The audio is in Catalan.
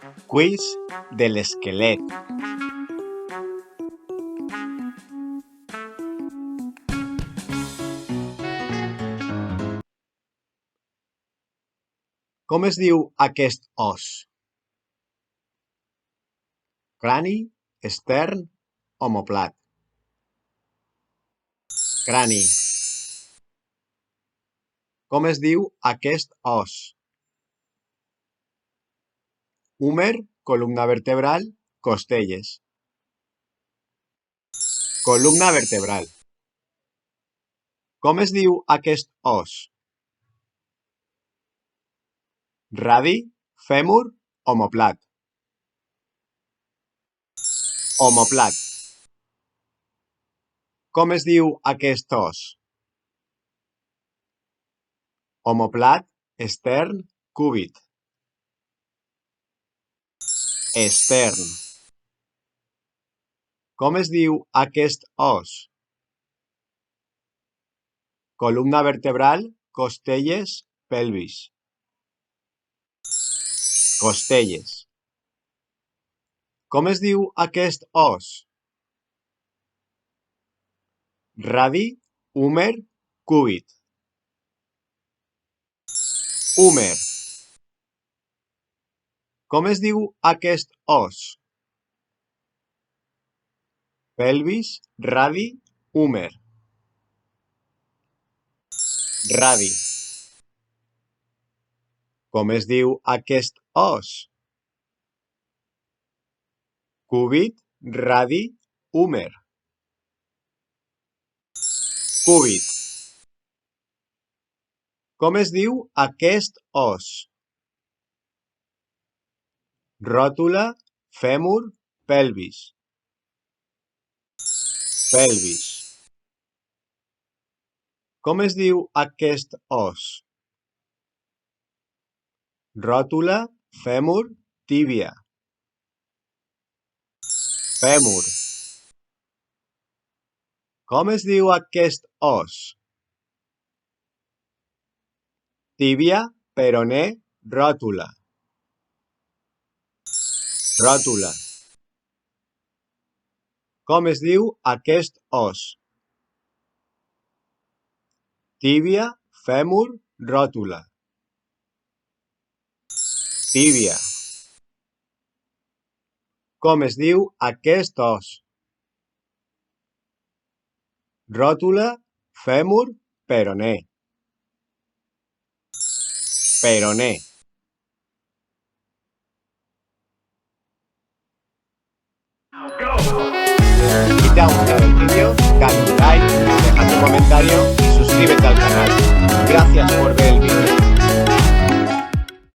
Quiz de l'esquelet. Com es diu aquest os? Crani, estern, omoplat. Crani. Com es diu aquest os? Húmer, columna vertebral, costelles. Columna vertebral. Com es diu aquest os? Radi, fèmur, omoplat. Omoplat. Com es diu aquest os? Omoplat, estern, cúbit. Estern. Com es diu aquest os? Columna vertebral, costelles, pelvis. Costelles. Com es diu aquest os? Radi, húmer, cúbit. Húmer. Com es diu aquest os? Pelvis, radi, húmer. Radi. Com es diu aquest os? Cúbit, radi, húmer. Cúbit. Com es diu aquest os? Ròtula, fèmur, pelvis. Pelvis. Com es diu aquest os? Ròtula, fèmur, tíbia. Fèmur. Com es diu aquest os? Tíbia, peroné, ròtula. Ròtula. Com es diu aquest os? Tíbia, fèmur, ròtula. Tíbia. Com es diu aquest os? Ròtula, fèmur, peroné. Peroné. Si te ha gustado el vídeo, dale un like, deja tu comentario y suscríbete al canal. Gracias por ver el vídeo.